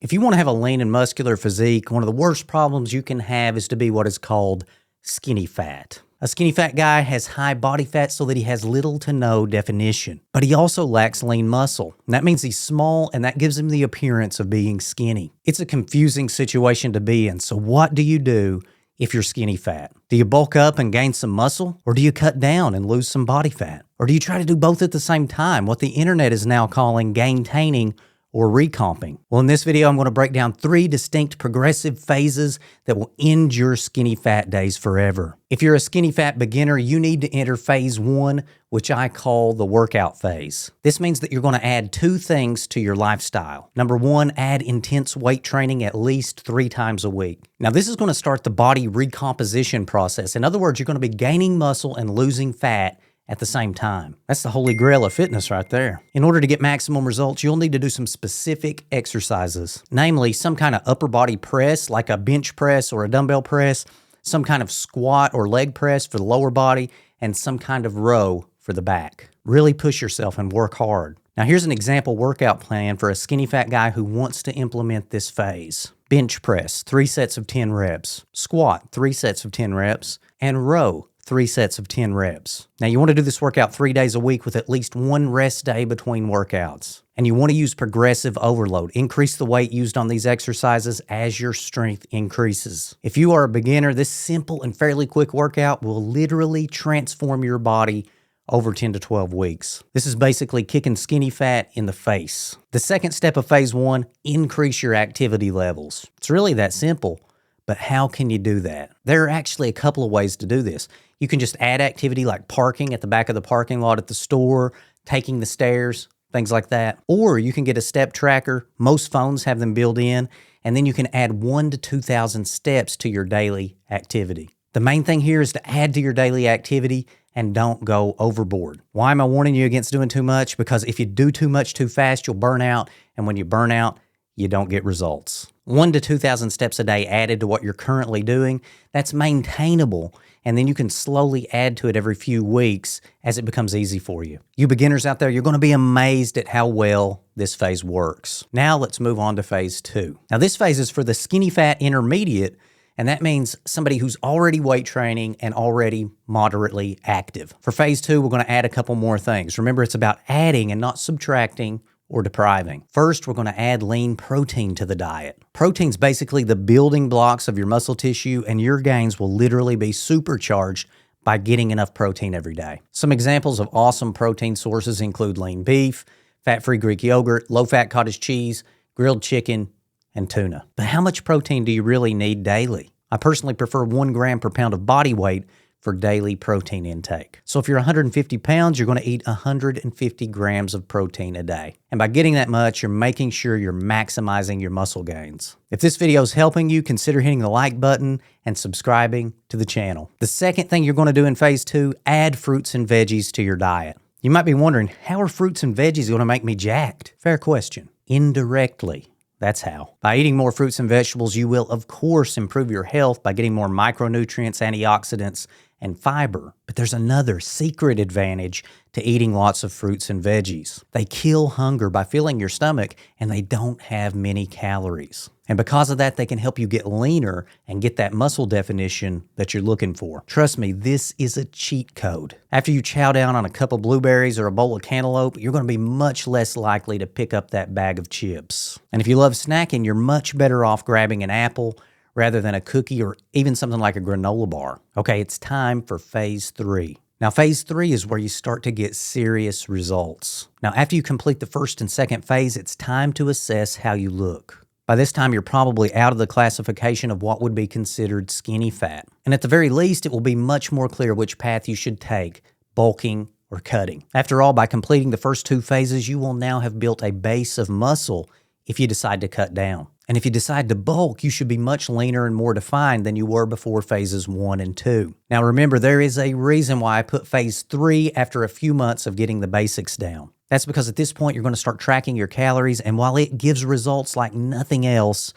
If you want to have a lean and muscular physique, one of the worst problems you can have is to be what is called skinny fat. A skinny fat guy has high body fat so that he has little to no definition, but he also lacks lean muscle. And that means he's small, and that gives him the appearance of being skinny. It's a confusing situation to be in. So what do you do if you're skinny fat? Do you bulk up and gain some muscle? Or do you cut down and lose some body fat? Or do you try to do both at the same time, what the internet is now calling gaintaining or recomping? Well, in this video, I'm going to break down 3 distinct progressive phases that will end your skinny fat days forever. If you're a skinny fat beginner, you need to enter phase 1, which I call the workout phase. This means that you're going to add 2 things to your lifestyle. Number 1, add intense weight training at least 3 times a week. Now, this is going to start the body recomposition process. In other words, you're going to be gaining muscle and losing fat at the same time. That's the holy grail of fitness right there. In order to get maximum results, you'll need to do some specific exercises, namely some kind of upper body press, like a bench press or a dumbbell press, some kind of squat or leg press for the lower body, and some kind of row for the back. Really push yourself and work hard. Now, here's an example workout plan for a skinny fat guy who wants to implement this phase. Bench press, 3 sets of 10 reps. Squat, 3 sets of 10 reps. And row, 3 sets of 10 reps. Now, you want to do this workout 3 days a week with at least 1 rest day between workouts. And you want to use progressive overload. Increase the weight used on these exercises as your strength increases. If you are a beginner, this simple and fairly quick workout will literally transform your body over 10 to 12 weeks. This is basically kicking skinny fat in the face. The second step of phase 1, increase your activity levels. It's really that simple. But how can you do that? There are actually a couple of ways to do this. You can just add activity like parking at the back of the parking lot at the store, taking the stairs, things like that. Or you can get a step tracker. Most phones have them built in, and then you can add 1,000 to 2,000 steps to your daily activity. The main thing here is to add to your daily activity and don't go overboard. Why am I warning you against doing too much? Because if you do too much too fast, you'll burn out, and when you burn out, you don't get results. 1,000 to 2,000 steps a day added to what you're currently doing, that's maintainable, and then you can slowly add to it every few weeks as it becomes easy for you. You beginners out there, you're going to be amazed at how well this phase works. Now let's move on to phase 2. Now this phase is for the skinny fat intermediate, and that means somebody who's already weight training and already moderately active. For phase 2, we're going to add a couple more things. Remember, it's about adding and not subtracting or depriving. First, we're going to add lean protein to the diet. Protein's basically the building blocks of your muscle tissue, and your gains will literally be supercharged by getting enough protein every day. Some examples of awesome protein sources include lean beef, fat-free Greek yogurt, low-fat cottage cheese, grilled chicken, and tuna. But how much protein do you really need daily? I personally prefer 1 gram per pound of body weight for daily protein intake. So if you're 150 pounds, you're going to eat 150 grams of protein a day. And by getting that much, you're making sure you're maximizing your muscle gains. If this video is helping you, consider hitting the like button and subscribing to the channel. The second thing you're going to do in phase 2, add fruits and veggies to your diet. You might be wondering, how are fruits and veggies going to make me jacked? Fair question. Indirectly. That's how. By eating more fruits and vegetables, you will, of course, improve your health by getting more micronutrients, antioxidants, and fiber. But there's another secret advantage to eating lots of fruits and veggies. They kill hunger by filling your stomach, and they don't have many calories. And because of that, they can help you get leaner and get that muscle definition that you're looking for. Trust me, this is a cheat code. After you chow down on a cup of blueberries or a bowl of cantaloupe, you're going to be much less likely to pick up that bag of chips. And if you love snacking, you're much better off grabbing an apple rather than a cookie or even something like a granola bar. Okay, it's time for phase 3. Now, phase 3 is where you start to get serious results. Now, after you complete the first and second phase, it's time to assess how you look. By this time, you're probably out of the classification of what would be considered skinny fat. And at the very least, it will be much more clear which path you should take, bulking or cutting. After all, by completing the first 2 phases, you will now have built a base of muscle if you decide to cut down. And if you decide to bulk, you should be much leaner and more defined than you were before phases 1 and 2. Now remember, there is a reason why I put phase 3 after a few months of getting the basics down. That's because at this point, you're going to start tracking your calories, and while it gives results like nothing else,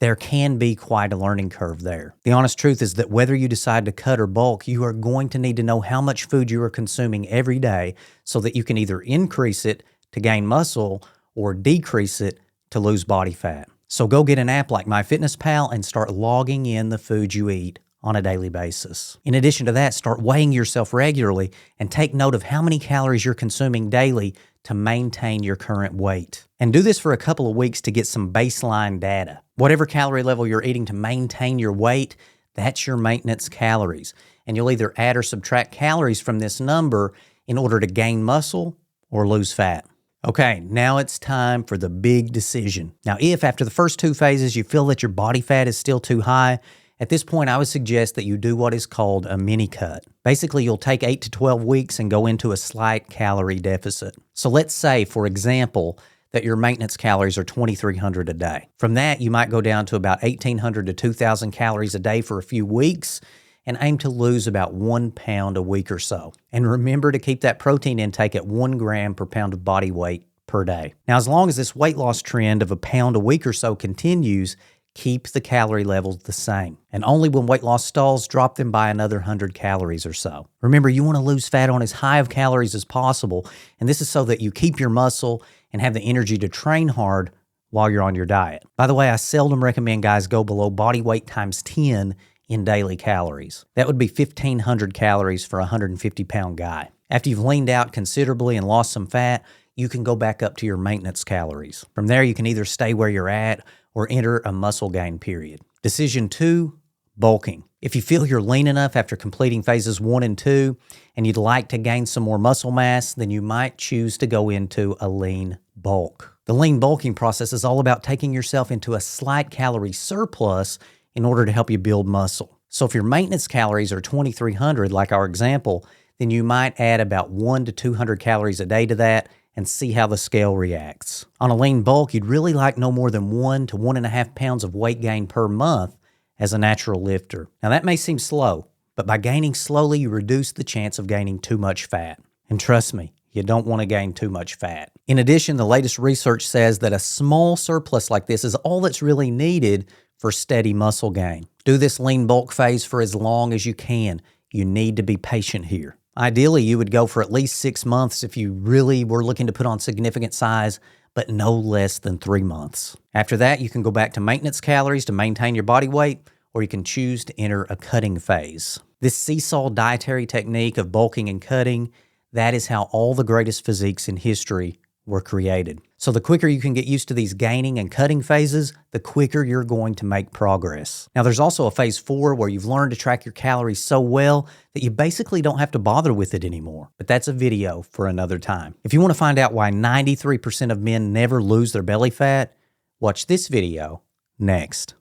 there can be quite a learning curve there. The honest truth is that whether you decide to cut or bulk, you are going to need to know how much food you are consuming every day so that you can either increase it to gain muscle or decrease it to lose body fat. So go get an app like MyFitnessPal and start logging in the food you eat on a daily basis. In addition to that, start weighing yourself regularly and take note of how many calories you're consuming daily to maintain your current weight. And do this for a couple of weeks to get some baseline data. Whatever calorie level you're eating to maintain your weight, that's your maintenance calories. And you'll either add or subtract calories from this number in order to gain muscle or lose fat. Okay, now it's time for the big decision. Now, if after the first 2 phases you feel that your body fat is still too high, at this point, I would suggest that you do what is called a mini cut. Basically, you'll take 8 to 12 weeks and go into a slight calorie deficit. So let's say, for example, that your maintenance calories are 2,300 a day. From that, you might go down to about 1,800 to 2,000 calories a day for a few weeks and aim to lose about 1 pound a week or so. And remember to keep that protein intake at 1 gram per pound of body weight per day. Now, as long as this weight loss trend of a pound a week or so continues, keep the calorie levels the same. And only when weight loss stalls, drop them by another 100 calories or so. Remember, you want to lose fat on as high of calories as possible, and this is so that you keep your muscle and have the energy to train hard while you're on your diet. By the way, I seldom recommend guys go below body weight times 10 in daily calories. That would be 1,500 calories for a 150-pound guy. After you've leaned out considerably and lost some fat, you can go back up to your maintenance calories. From there, you can either stay where you're at or enter a muscle gain period. Decision 2, bulking. If you feel you're lean enough after completing phases 1 and 2 and you'd like to gain some more muscle mass, then you might choose to go into a lean bulk. The lean bulking process is all about taking yourself into a slight calorie surplus in order to help you build muscle. So if your maintenance calories are 2,300, like our example, then you might add about 1 to 200 calories a day to that and see how the scale reacts. On a lean bulk, you'd really like no more than 1 to 1.5 pounds of weight gain per month as a natural lifter. Now that may seem slow, but by gaining slowly, you reduce the chance of gaining too much fat. And trust me, you don't want to gain too much fat. In addition, the latest research says that a small surplus like this is all that's really needed for steady muscle gain. Do this lean bulk phase for as long as you can. You need to be patient here. Ideally, you would go for at least 6 months if you really were looking to put on significant size, but no less than 3 months. After that, you can go back to maintenance calories to maintain your body weight, or you can choose to enter a cutting phase. This seesaw dietary technique of bulking and cutting, that is how all the greatest physiques in history were created. So the quicker you can get used to these gaining and cutting phases, the quicker you're going to make progress. Now there's also a phase 4 where you've learned to track your calories so well that you basically don't have to bother with it anymore. But that's a video for another time. If you want to find out why 93% of men never lose their belly fat, watch this video next.